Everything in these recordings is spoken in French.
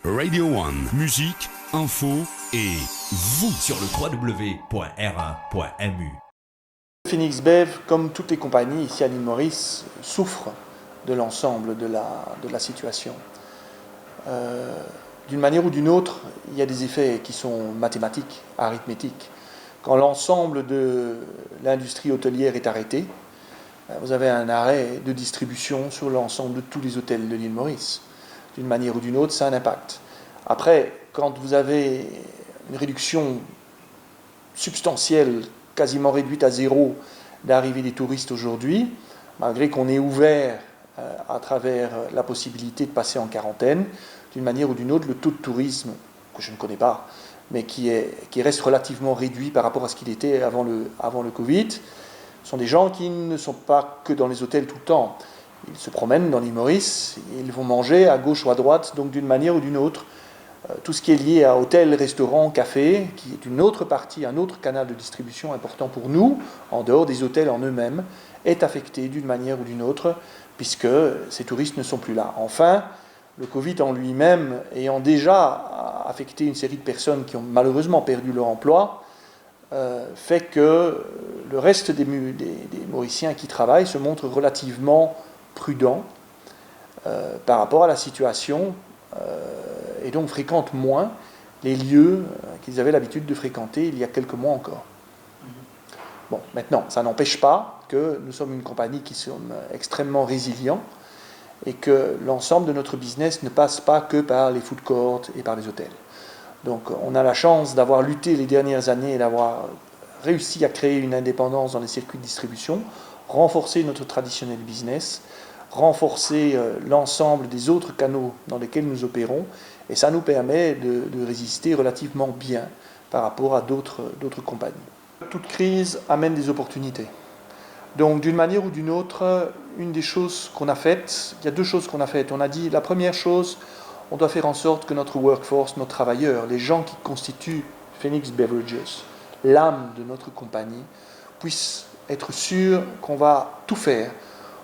Radio One, musique, info et vous sur le www.r1.mu. Phoenix Bev, comme toutes les compagnies ici à l'île Maurice, souffre de l'ensemble de la situation. D'une manière ou d'une autre, il y a des effets qui sont mathématiques, arithmétiques. Quand l'ensemble de l'industrie hôtelière est arrêté, vous avez un arrêt de distribution sur l'ensemble de tous les hôtels de l'île Maurice. D'une manière ou d'une autre, ça a un impact. Après, quand vous avez une réduction substantielle, quasiment réduite à zéro, d'arrivée des touristes aujourd'hui, malgré qu'on ait ouvert à travers la possibilité de passer en quarantaine, d'une manière ou d'une autre, le taux de tourisme, que je ne connais pas, mais qui reste relativement réduit par rapport à ce qu'il était avant le Covid, sont des gens qui ne sont pas que dans les hôtels tout le temps. Ils se promènent dans l'île Maurice, ils vont manger à gauche ou à droite, donc d'une manière ou d'une autre, tout ce qui est lié à hôtels, restaurants, cafés, qui est une autre partie, un autre canal de distribution important pour nous, en dehors des hôtels en eux-mêmes, est affecté d'une manière ou d'une autre, puisque ces touristes ne sont plus là. Enfin, le Covid en lui-même, ayant déjà affecté une série de personnes qui ont malheureusement perdu leur emploi, fait que le reste des Mauriciens qui travaillent se montrent relativement prudents par rapport à la situation et donc fréquentent moins les lieux qu'ils avaient l'habitude de fréquenter il y a quelques mois encore. Bon, maintenant, ça n'empêche pas que nous sommes une compagnie qui sommes extrêmement résilients et que l'ensemble de notre business ne passe pas que par les food courts et par les hôtels. Donc on a la chance d'avoir lutté les dernières années et d'avoir réussi à créer une indépendance dans les circuits de distribution, renforcer notre traditionnel business, renforcer l'ensemble des autres canaux dans lesquels nous opérons, et ça nous permet de résister relativement bien par rapport à d'autres compagnies. Toute crise amène des opportunités. Donc d'une manière ou d'une autre, une des choses qu'on a faites, il y a deux choses qu'on a faites. On a dit, la première chose, on doit faire en sorte que notre workforce, nos travailleurs, les gens qui constituent Phoenix Beverages, l'âme de notre compagnie, puissent être sûrs qu'on va tout faire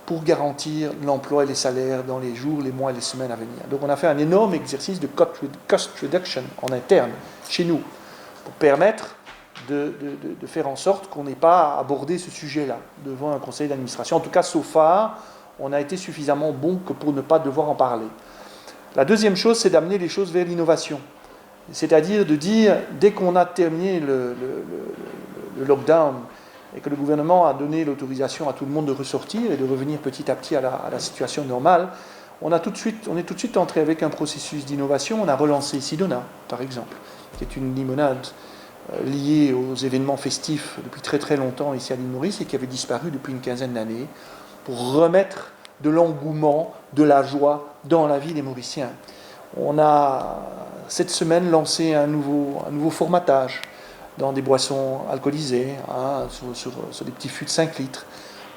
pour garantir l'emploi et les salaires dans les jours, les mois et les semaines à venir. Donc on a fait un énorme exercice de cost reduction en interne, chez nous, pour permettre de faire en sorte qu'on n'ait pas abordé ce sujet-là devant un conseil d'administration. En tout cas, so far, on a été suffisamment bon que pour ne pas devoir en parler. La deuxième chose, c'est d'amener les choses vers l'innovation. C'est-à-dire de dire, dès qu'on a terminé le lockdown et que le gouvernement a donné l'autorisation à tout le monde de ressortir et de revenir petit à petit à la situation normale, on est tout de suite entré avec un processus d'innovation. On a relancé Sidona, par exemple, qui est une limonade liée aux événements festifs depuis très très longtemps ici à l'île Maurice et qui avait disparu depuis une quinzaine d'années, pour remettre de l'engouement, de la joie dans la vie des Mauriciens. On a cette semaine lancé un nouveau formatage dans des boissons alcoolisées, sur des petits fûts de 5 litres.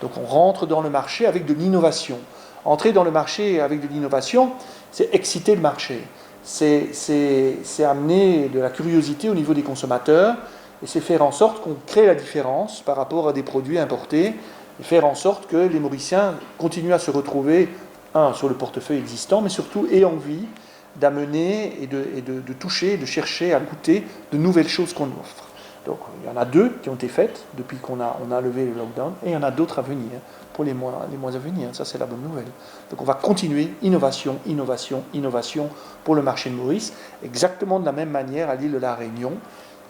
Donc on rentre dans le marché avec de l'innovation. Entrer dans le marché avec de l'innovation, c'est exciter le marché. C'est amener de la curiosité au niveau des consommateurs et c'est faire en sorte qu'on crée la différence par rapport à des produits importés et faire en sorte que les Mauriciens continuent à se retrouver, sur le portefeuille existant, mais surtout aient envie d'amener et de toucher, de chercher à goûter de nouvelles choses qu'on offre. Donc il y en a 2 qui ont été faites depuis qu'on a levé le lockdown, et il y en a d'autres à venir pour les mois à venir. Ça, c'est la bonne nouvelle. Donc on va continuer innovation pour le marché de Maurice, exactement de la même manière à l'île de la Réunion,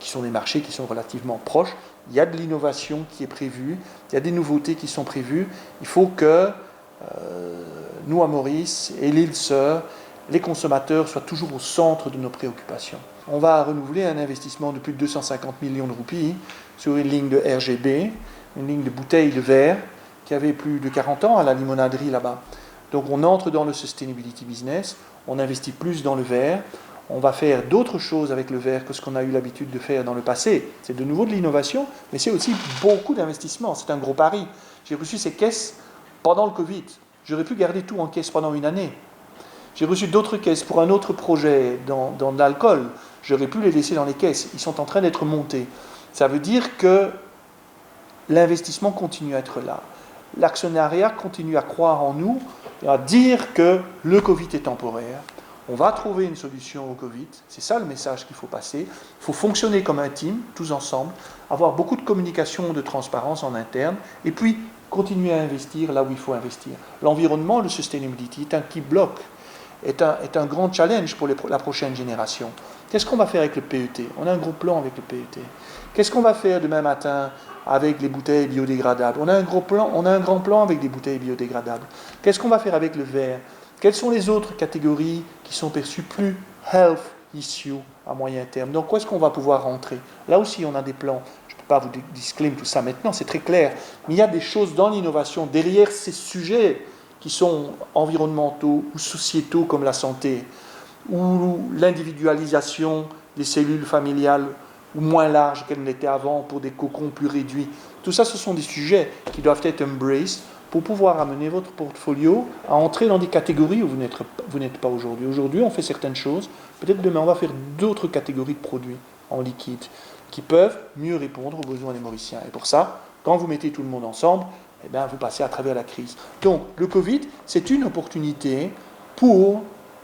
qui sont des marchés qui sont relativement proches. Il y a de l'innovation qui est prévue, il y a des nouveautés qui sont prévues. Il faut que nous, à Maurice, et l'île Sœur, les consommateurs soient toujours au centre de nos préoccupations. On va renouveler un investissement de plus de 250 millions de roupies sur une ligne de RGB, une ligne de bouteilles de verre qui avait plus de 40 ans à la limonaderie là-bas. Donc on entre dans le sustainability business, on investit plus dans le verre, on va faire d'autres choses avec le verre que ce qu'on a eu l'habitude de faire dans le passé. C'est de nouveau de l'innovation, mais c'est aussi beaucoup d'investissement, c'est un gros pari. J'ai reçu ces caisses pendant le Covid, j'aurais pu garder tout en caisse pendant une année. J'ai reçu d'autres caisses pour un autre projet dans de l'alcool. J'aurais pu les laisser dans les caisses. Ils sont en train d'être montés. Ça veut dire que l'investissement continue à être là. L'actionnariat continue à croire en nous et à dire que le Covid est temporaire. On va trouver une solution au Covid. C'est ça le message qu'il faut passer. Il faut fonctionner comme un team, tous ensemble, avoir beaucoup de communication, de transparence en interne, et puis continuer à investir là où il faut investir. L'environnement, le sustainability, est un key block, est un grand challenge pour la prochaine génération. Qu'est-ce qu'on va faire avec le PET? On a un gros plan avec le PET. Qu'est-ce qu'on va faire demain matin avec les bouteilles biodégradables? On a un grand plan avec des bouteilles biodégradables. Qu'est-ce qu'on va faire avec le verre? Quelles sont les autres catégories qui sont perçues plus health issue à moyen terme? Donc, où est-ce qu'on va pouvoir rentrer? Là aussi, on a des plans. Je ne peux pas vous disclaimer tout ça maintenant, c'est très clair. Mais il y a des choses dans l'innovation, derrière ces sujets qui sont environnementaux ou sociétaux comme la santé, ou l'individualisation des cellules familiales, ou moins larges qu'elles n'étaient avant pour des cocons plus réduits. Tout ça, ce sont des sujets qui doivent être embraced pour pouvoir amener votre portfolio à entrer dans des catégories où vous n'êtes pas aujourd'hui. Aujourd'hui, on fait certaines choses. Peut-être demain, on va faire d'autres catégories de produits en liquide qui peuvent mieux répondre aux besoins des Mauriciens. Et pour ça, quand vous mettez tout le monde ensemble, eh bien, vous passez à travers la crise. Donc, le Covid, c'est une opportunité pour,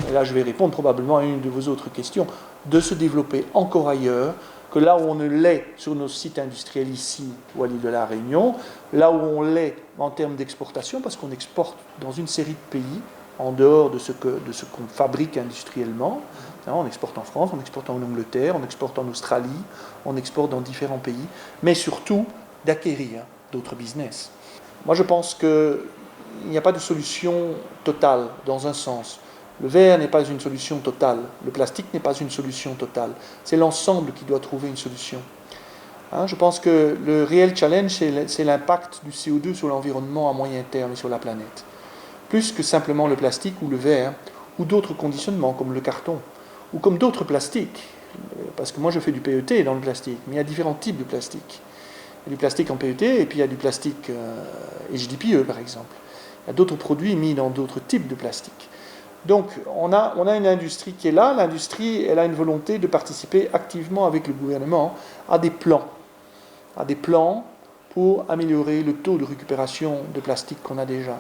et là je vais répondre probablement à une de vos autres questions, de se développer encore ailleurs, que là où on ne l'est sur nos sites industriels ici ou à l'île de la Réunion, là où on l'est en termes d'exportation, parce qu'on exporte dans une série de pays, en dehors de ce qu'on fabrique industriellement. On exporte en France, on exporte en Angleterre, on exporte en Australie, on exporte dans différents pays, mais surtout d'acquérir d'autres business. Moi je pense qu'il n'y a pas de solution totale dans un sens. Le verre n'est pas une solution totale, le plastique n'est pas une solution totale. C'est l'ensemble qui doit trouver une solution. Je pense que le réel challenge, c'est l'impact du CO2 sur l'environnement à moyen terme et sur la planète. Plus que simplement le plastique ou le verre, ou d'autres conditionnements comme le carton, ou comme d'autres plastiques. Parce que moi je fais du PET dans le plastique, mais il y a différents types de plastique. Il y a du plastique en PET et puis il y a du plastique HDPE par exemple. Il y a d'autres produits mis dans d'autres types de plastique. Donc, on a une industrie qui est là. L'industrie, elle a une volonté de participer activement avec le gouvernement à des plans pour améliorer le taux de récupération de plastique qu'on a déjà.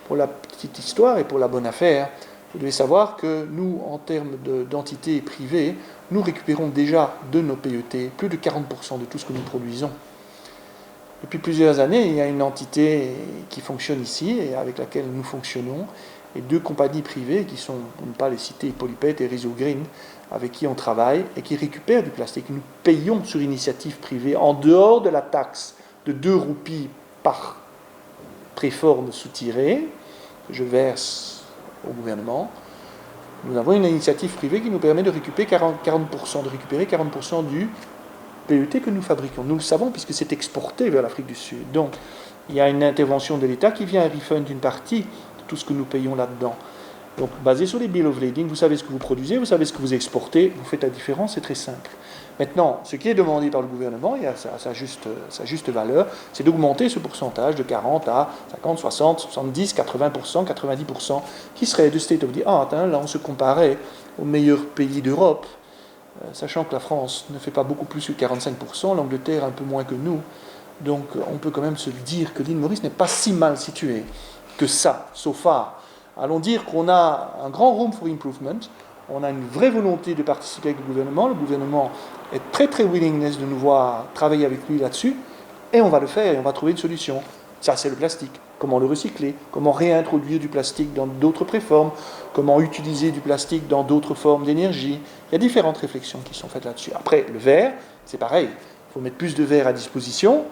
Pour la petite histoire et pour la bonne affaire, vous devez savoir que nous, en termes d'entités privées, nous récupérons déjà de nos PET plus de 40% de tout ce que nous produisons. Depuis plusieurs années, il y a une entité qui fonctionne ici et avec laquelle nous fonctionnons, et deux compagnies privées qui sont, pour ne pas les citer, Polypet et Réseau Green, avec qui on travaille et qui récupèrent du plastique. Nous payons sur initiative privée, en dehors de la taxe de 2 roupies par préforme soutirée, que je verse au gouvernement. Nous avons une initiative privée qui nous permet de récupérer 40% du PET que nous fabriquons. Nous le savons puisque c'est exporté vers l'Afrique du Sud. Donc, il y a une intervention de l'État qui vient refund une partie tout ce que nous payons là-dedans. Donc, basé sur les bill of lading, vous savez ce que vous produisez, vous savez ce que vous exportez, vous faites la différence, c'est très simple. Maintenant, ce qui est demandé par le gouvernement, et à sa juste valeur, c'est d'augmenter ce pourcentage de 40 à 50, 60, 70, 80%, 90%, qui serait de state of the art. Là, on se comparait aux meilleurs pays d'Europe, sachant que la France ne fait pas beaucoup plus que 45%, l'Angleterre un peu moins que nous. Donc, on peut quand même se dire que l'île Maurice n'est pas si mal située que ça, so far. Allons dire qu'on a un grand room for improvement, on a une vraie volonté de participer avec le gouvernement est très très willingness de nous voir travailler avec lui là-dessus, et on va le faire, et on va trouver une solution. Ça, c'est le plastique. Comment le recycler, comment réintroduire du plastique dans d'autres préformes, comment utiliser du plastique dans d'autres formes d'énergie. Il y a différentes réflexions qui sont faites là-dessus. Après, le verre, c'est pareil. Il faut mettre plus de verre à disposition,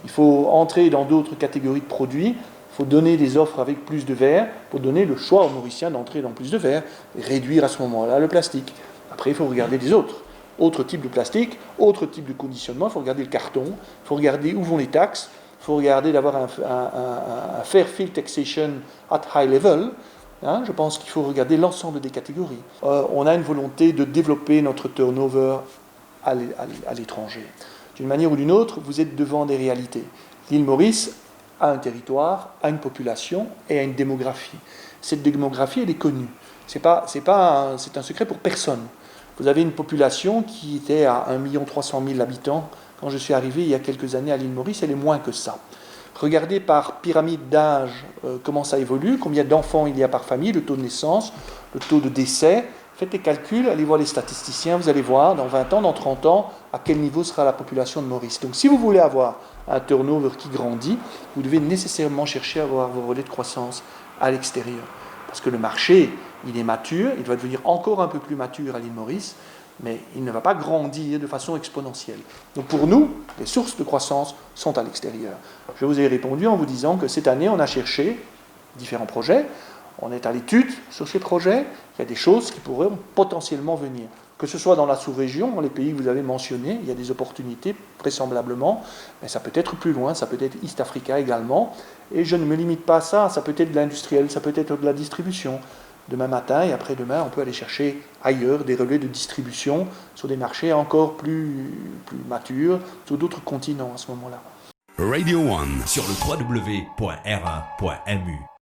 il faut entrer dans d'autres catégories de produits, il faut donner des offres avec plus de verre, pour donner le choix aux Mauriciens d'entrer dans plus de verre, et réduire à ce moment-là le plastique. Après, il faut regarder les autres types de plastique, autres types de conditionnement, il faut regarder le carton, il faut regarder où vont les taxes, il faut regarder d'avoir un fair field taxation at high level. Je pense qu'il faut regarder l'ensemble des catégories. On a une volonté de développer notre turnover à l'étranger. D'une manière ou d'une autre, vous êtes devant des réalités. L'île Maurice a un territoire, a une population et a une démographie. Cette démographie, elle est connue. C'est un secret pour personne. Vous avez une population qui était à 1 300 000 habitants. Quand je suis arrivé il y a quelques années à l'île Maurice, elle est moins que ça. Regardez par pyramide d'âge comment ça évolue, combien d'enfants il y a par famille, le taux de naissance, le taux de décès. Faites les calculs, allez voir les statisticiens, vous allez voir dans 20 ans, dans 30 ans, à quel niveau sera la population de Maurice. Donc si vous voulez avoir un turnover qui grandit, vous devez nécessairement chercher à avoir vos relais de croissance à l'extérieur. Parce que le marché, il est mature, il va devenir encore un peu plus mature à l'île Maurice, mais il ne va pas grandir de façon exponentielle. Donc pour nous, les sources de croissance sont à l'extérieur. Je vous ai répondu en vous disant que cette année, on a cherché différents projets, on est à l'étude sur ces projets, il y a des choses qui pourraient potentiellement venir. Que ce soit dans la sous-région, dans les pays que vous avez mentionnés, il y a des opportunités vraisemblablement, mais ça peut être plus loin, ça peut être East Africa également, et je ne me limite pas à ça, ça peut être de l'industriel, ça peut être de la distribution. Demain matin et après-demain, on peut aller chercher ailleurs des relais de distribution sur des marchés encore plus matures, sur d'autres continents à ce moment-là. Radio One sur le www.r1.mu.